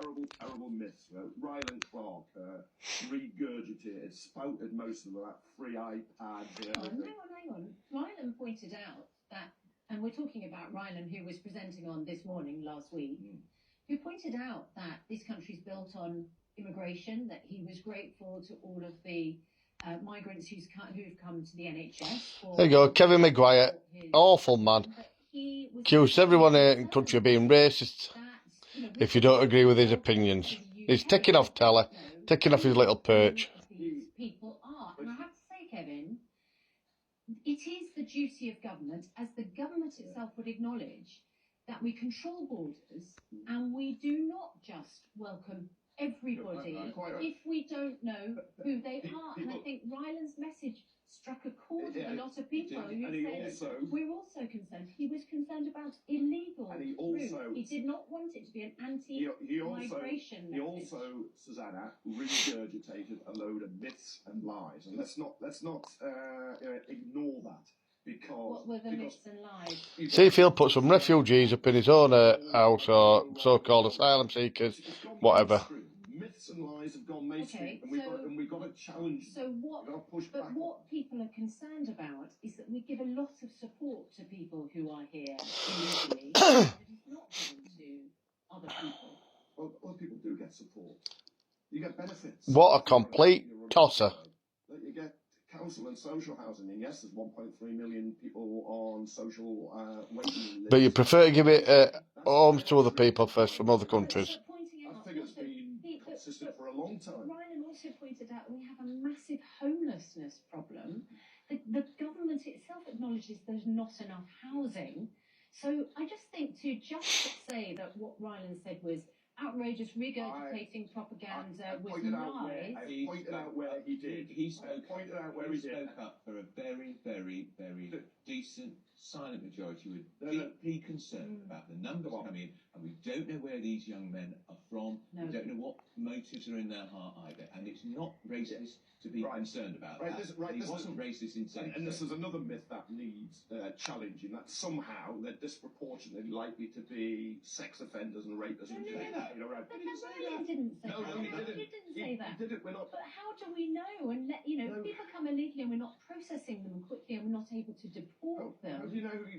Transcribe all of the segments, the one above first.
terrible, terrible myths. Rylan Clarke regurgitated, spouted most of that free iPad. Hang on. Rylan pointed out that, and we're talking about Rylan, who was presenting on This Morning last week, who pointed out that this country's built on immigration, that he was grateful to all of the migrants who've come to the NHS. There you go, Kevin Maguire, awful man. Accused everyone in the country of being racist if you don't agree with his opinions. He's taking off telly, taking off his little perch. These people are, and I have to say, Kevin, it is the duty of government, as the government itself would acknowledge, that we control borders and we do not just welcome everybody if we don't know who they are. And I think Rylan's message struck a chord with a lot of people who said, we're also concerned. He was concerned about illegal routes. He did not want it to be an anti-migration message. He also, Susanna, regurgitated a load of myths and lies. And let's not ignore that. What were the myths and lies? See if he'll put some refugees up in his own house, or so-called asylum seekers, whatever. Myths and lies have gone mainstream, and we've got to challenge. What people are concerned about is that we give a lot of support to people who are here illegally, that is not given to other people. Well, other people do get support. You get benefits. What a complete tosser. You get council and social housing, and yes, there's 1.3 million people on social waiting lists. But you prefer to give it homes to other people first from other countries. I think it's been consistent for a long time. Rylan also pointed out we have a massive homelessness problem. The government itself acknowledges there's not enough housing. So I just think to just say that what Rylan said was outrageous, regurgitating propaganda was lies. I pointed out where he did. He spoke up for a very, very, very decent, silent majority who are deeply concerned about the numbers coming in, and we don't know where these young men are from. No. We don't know what motives are in their heart either, and it's not racist to be concerned about that. He wasn't racist in saying. And this is another myth that needs challenging, that somehow they're disproportionately likely to be sex offenders and rapists and jail. Rylan didn't say that. He didn't say that. He did it. We're not. But how do we know? And people come illegally and we're not processing them quickly and we're not able to deport them.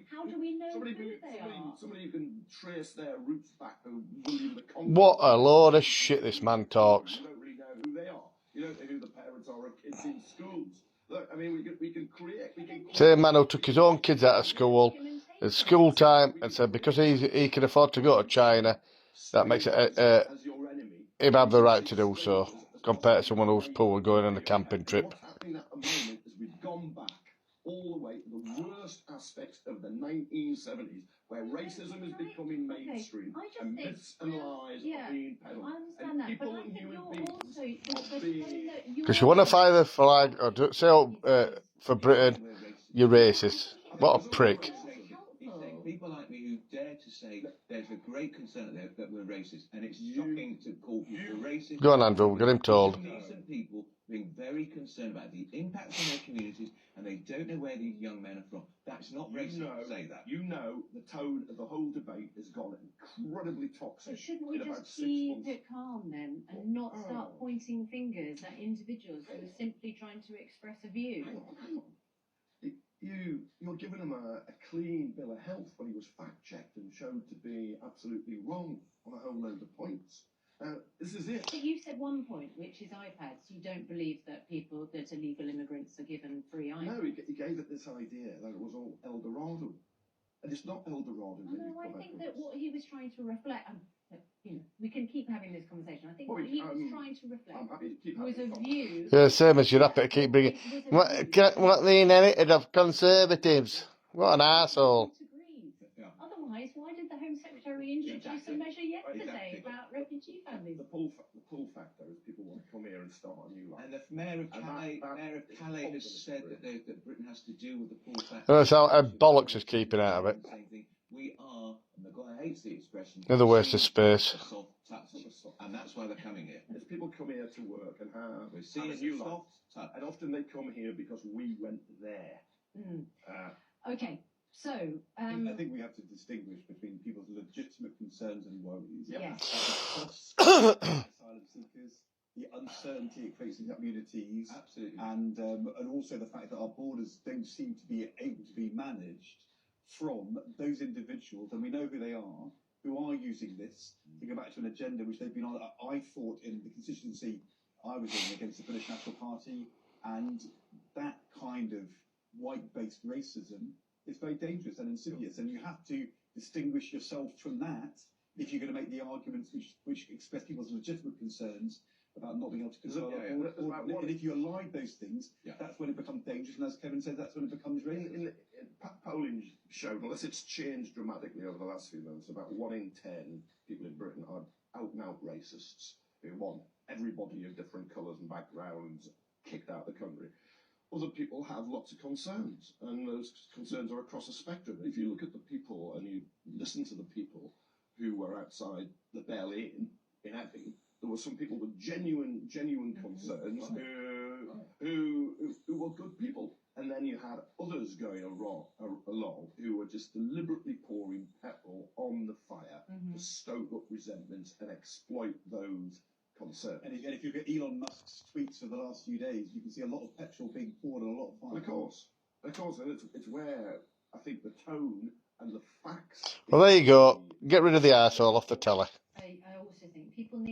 How do we know who they are? Somebody who can trace their roots back to William the Conqueror. What a load of shit this man talks. You don't really know who they are. You don't know who the parents are of kids in schools. Look, I mean, we can create. Same man who took his own kids out of school at school time and said because he can afford to go to China, that makes it him have the right to do so, compared to someone who's poor going on a camping trip. What's happening at the moment is we've gone back all the way to the worst aspects of the 1970s, where racism is becoming mainstream and myths and lies are being peddled. I understand that, but I think you're also... Because you want to fly the flag or say for Britain, you're racist. What a prick. People like me who dare to say there's a great concern that we're racist, and it's shocking to call people racist. Go on, Andrew, get him told. Decent people being very concerned about the impact on their communities, and they don't know where these young men are from. That's not racist to say that. You know, the tone of the whole debate has gone incredibly toxic. So shouldn't we just keep it calm then, and not start pointing fingers at individuals who are simply trying to express a view? Hang on. You're giving him a clean bill of health when he was fact-checked and shown to be absolutely wrong on a whole load of points. This is it. But you said one point, which is iPads. You don't believe that illegal immigrants are given free iPads? No, he gave it this idea that it was all El Dorado. And it's not El Dorado. No, I think that what he was trying to reflect... we can keep having this conversation. I think what he was trying to reflect was a view... Yeah, same as you're happy to keep bringing... What the inherited of Conservatives? What an arsehole. Otherwise, why did the Home Secretary introduce a measure yesterday about refugee families? The pull factor is people want to come here and start a new life. And the Mayor of Calais has said that Britain has to deal with the pull factor. So bollocks is keeping out of it. We are, and Maguire hates the expression, Another waste of space. And that's why they're coming here. As people come here to work and have a new life, and often they come here because we went there. Okay. So, I think we have to distinguish between people's legitimate concerns and worries. Yes. asylum seekers, the uncertainty it creates in communities, Absolutely. and also the fact that our borders don't seem to be able to be managed from those individuals, and we know who they are, who are using this to go back to an agenda which they've been on. I fought in the constituency I was in against the British National Party, and that kind of white-based racism is very dangerous and insidious, and you have to distinguish yourself from that if you're going to make the arguments which express people's legitimate concerns about not being able to control our border. And if you align those things, that's when it becomes dangerous, and as Kevin said, that's when it becomes racist. Polling showed, unless it's changed dramatically over the last few months, about 1 in 10 people in Britain are out-and-out racists who want everybody of different colours and backgrounds kicked out of the country. Other people have lots of concerns, and those concerns are across a spectrum. If you look at the people and you listen to the people who were outside the Bell Inn in Epping, there were some people with genuine concerns who were good people. And then you had others going along who were just deliberately pouring petrol on the fire to stoke up resentment and exploit those concerns. And if you look at Elon Musk's tweets for the last few days, you can see a lot of petrol being poured on a lot of fire. Of course, and it's where I think the tone and the facts. Well, there you go. Get rid of the arsehole off the telly. I also think people need